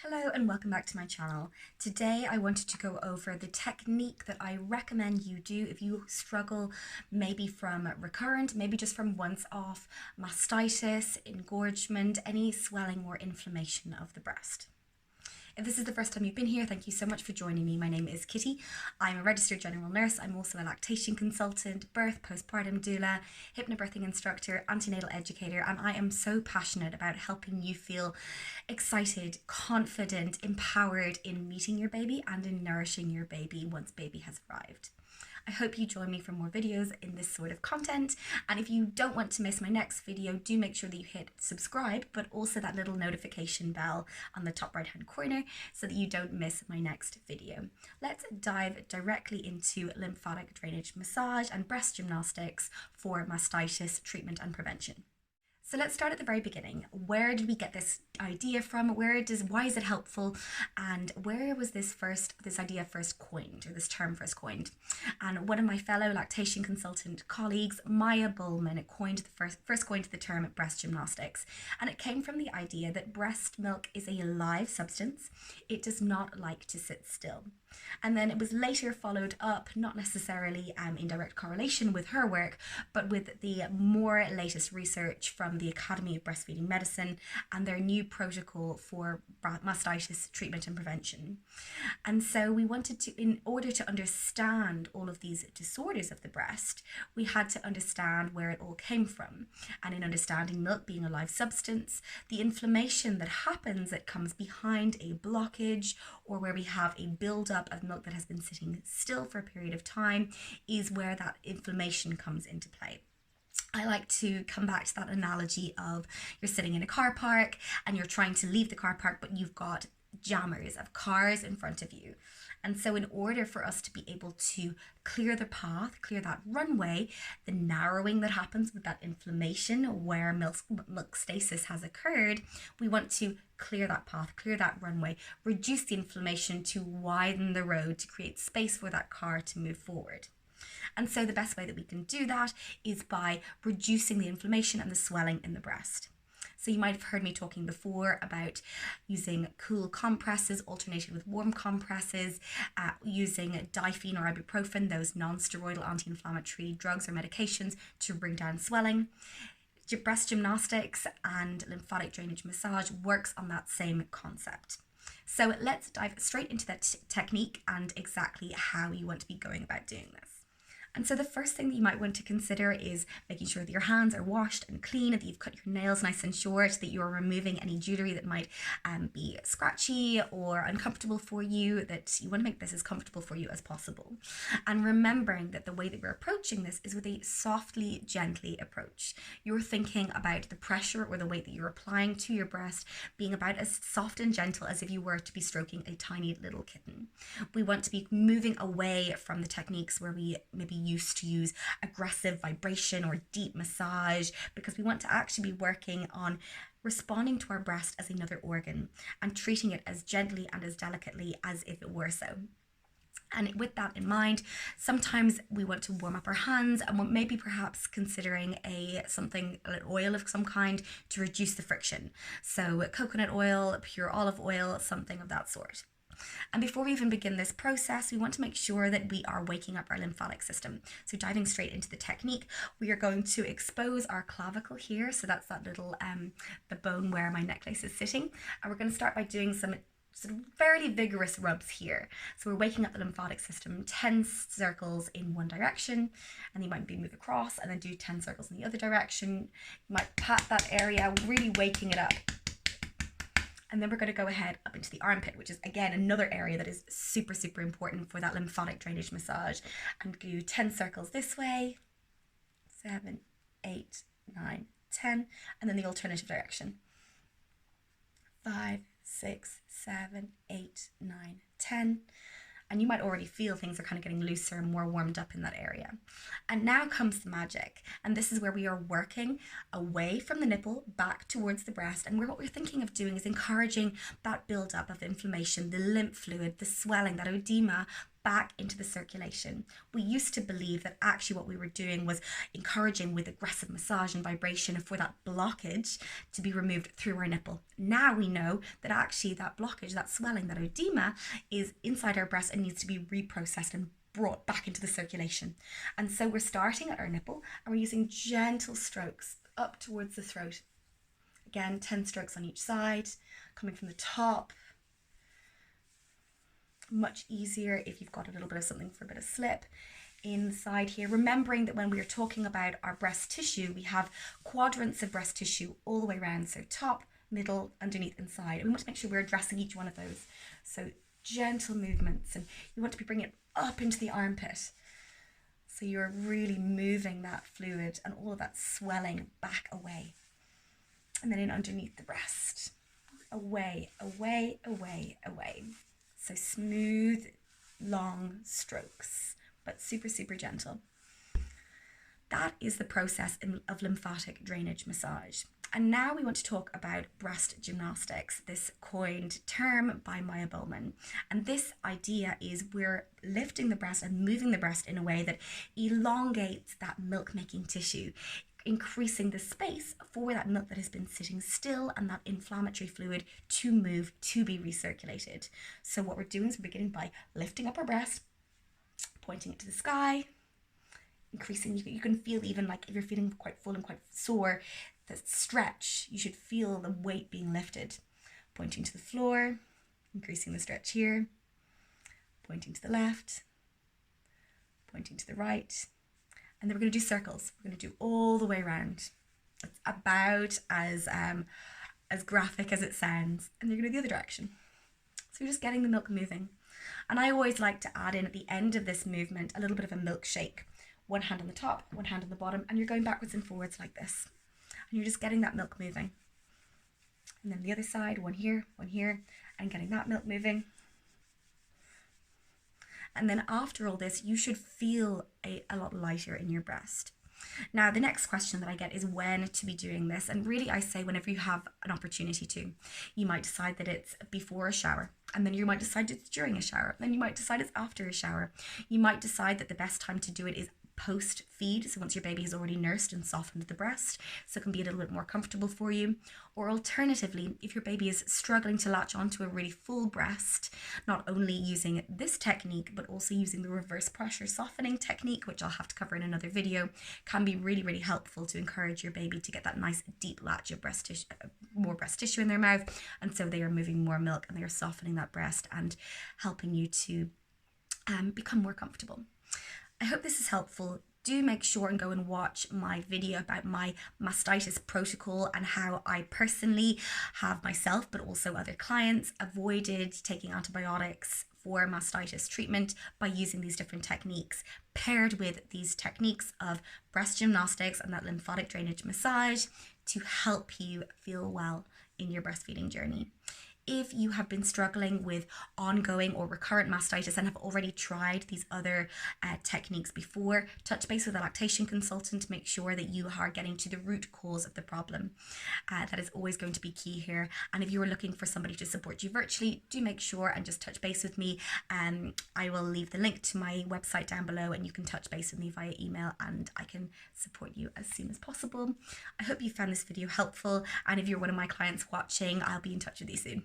Hello and welcome back to my channel. Today I wanted to go over the technique that I recommend you do if you struggle maybe from recurrent, maybe just from once off mastitis, engorgement, any swelling or inflammation of the breast. If this is the first time you've been here, thank you so much for joining me. My name is Kitty. I'm a registered general nurse. I'm also a lactation consultant, birth, postpartum doula, hypnobirthing instructor, antenatal educator, and I am so passionate about helping you feel excited, confident, empowered in meeting your baby and in nourishing your baby once baby has arrived. I hope you join me for more videos in this sort of content, and if you don't want to miss my next video, do make sure that you hit subscribe, but also that little notification bell on the top right hand corner so that you don't miss my next video. Let's dive directly into lymphatic drainage massage and breast gymnastics for mastitis treatment and prevention. So let's start at the very beginning. Where did we get this idea from? Why is it helpful? And where was this idea first coined, or this term first coined? And one of my fellow lactation consultant colleagues, Maya Bolman, first coined the term breast gymnastics. And it came from the idea that breast milk is a live substance. It does not like to sit still. And then it was later followed up, not necessarily in direct correlation with her work, but with the more latest research from the Academy of Breastfeeding Medicine and their new protocol for mastitis treatment and prevention. And so we wanted to, in order to understand all of these disorders of the breast, we had to understand where it all came from. And in understanding milk being a live substance, the inflammation that happens that comes behind a blockage or where we have a buildup of milk that has been sitting still for a period of time is where that inflammation comes into play. I like to come back to that analogy of you're sitting in a car park and you're trying to leave the car park, but you've got jammers of cars in front of you. And so in order for us to be able to clear the path, clear that runway, the narrowing that happens with that inflammation where milk stasis has occurred, we want to clear that path, clear that runway, reduce the inflammation to widen the road to create space for that car to move forward. And so the best way that we can do that is by reducing the inflammation and the swelling in the breast. So you might have heard me talking before about using cool compresses alternated with warm compresses, using diphenol or ibuprofen, those non-steroidal anti-inflammatory drugs or medications to bring down swelling. Breast gymnastics and lymphatic drainage massage works on that same concept. So let's dive straight into that technique and exactly how you want to be going about doing this. And so the first thing that you might want to consider is making sure that your hands are washed and clean, that you've cut your nails nice and short, that you're removing any jewelry that might be scratchy or uncomfortable for you, that you want to make this as comfortable for you as possible. And remembering that the way that we're approaching this is with a softly, gently approach. You're thinking about the pressure or the weight that you're applying to your breast being about as soft and gentle as if you were to be stroking a tiny little kitten. We want to be moving away from the techniques where we maybe used to use aggressive vibration or deep massage, because we want to actually be working on responding to our breast as another organ and treating it as gently and as delicately as if it were so. And with that in mind, sometimes we want to warm up our hands and maybe perhaps considering an oil of some kind to reduce the friction. So coconut oil, pure olive oil, something of that sort. And before we even begin this process, we want to make sure that we are waking up our lymphatic system. So diving straight into the technique, we are going to expose our clavicle here. So that's that little, the bone where my necklace is sitting. And we're going to start by doing some sort of fairly vigorous rubs here. So we're waking up the lymphatic system, 10 circles in one direction, and you might move across and then do 10 circles in the other direction. You might pat that area, really waking it up. And then we're going to go ahead up into the armpit, which is again another area that is super, super important for that lymphatic drainage massage. And do 10 circles this way, 7, 8, 9, 10, and then the alternative direction. 5, 6, 7, 8, 9, 10. And you might already feel things are kind of getting looser and more warmed up in that area. And now comes the magic. And this is where we are working away from the nipple back towards the breast. And what we're thinking of doing is encouraging that buildup of inflammation, the lymph fluid, the swelling, that edema back into the circulation. We used to believe that actually what we were doing was encouraging with aggressive massage and vibration for that blockage to be removed through our nipple. Now we know that actually that blockage, that swelling, that edema is inside our breast and needs to be reprocessed and brought back into the circulation. And so we're starting at our nipple and we're using gentle strokes up towards the throat. Again, 10 strokes on each side, coming from the top. Much easier if you've got a little bit of something for a bit of slip inside here. Remembering that when we are talking about our breast tissue, we have quadrants of breast tissue all the way around. So top, middle, underneath, and side. And we want to make sure we're addressing each one of those. So gentle movements, and you want to be bringing it up into the armpit. So you're really moving that fluid and all of that swelling back away. And then in underneath the breast. Away, away, away, away. So smooth, long strokes, but super, super gentle. That is the process of lymphatic drainage massage. And now we want to talk about breast gymnastics, this coined term by Bolman. And this idea is we're lifting the breast and moving the breast in a way that elongates that milk-making tissue, increasing the space for that milk that has been sitting still and that inflammatory fluid to move, to be recirculated. So what we're doing is we're beginning by lifting up our breast, pointing it to the sky, increasing. You can feel, even like if you're feeling quite full and quite sore, the stretch, you should feel the weight being lifted. Pointing to the floor, increasing the stretch here, pointing to the left, pointing to the right. And then we're going to do circles. We're going to do all the way around. It's about as graphic as it sounds. And you're going to do the other direction. So you're just getting the milk moving. And I always like to add in at the end of this movement a little bit of a milkshake. One hand on the top, one hand on the bottom, and you're going backwards and forwards like this. And you're just getting that milk moving. And then the other side, one here, and getting that milk moving. And then after all this, you should feel a lot lighter in your breast. Now, the next question that I get is when to be doing this. And really, I say whenever you have an opportunity to. You might decide that it's before a shower, and then you might decide it's during a shower. Then you might decide it's after a shower. You might decide that the best time to do it is post-feed, so once your baby has already nursed and softened the breast, so it can be a little bit more comfortable for you. Or alternatively, if your baby is struggling to latch onto a really full breast, not only using this technique, but also using the reverse pressure softening technique, which I'll have to cover in another video, can be really, really helpful to encourage your baby to get that nice deep latch of breast tissue, more breast tissue in their mouth, and so they are moving more milk and they are softening that breast and helping you to become more comfortable. I hope this is helpful. Do make sure and go and watch my video about my mastitis protocol and how I personally have myself, but also other clients, avoided taking antibiotics for mastitis treatment by using these different techniques, paired with these techniques of breast gymnastics and that lymphatic drainage massage to help you feel well in your breastfeeding journey. If you have been struggling with ongoing or recurrent mastitis and have already tried these other techniques before, touch base with a lactation consultant to make sure that you are getting to the root cause of the problem. That is always going to be key here. And if you are looking for somebody to support you virtually, do make sure and just touch base with me. I will leave the link to my website down below, and you can touch base with me via email and I can support you as soon as possible. I hope you found this video helpful, and if you're one of my clients watching, I'll be in touch with you soon.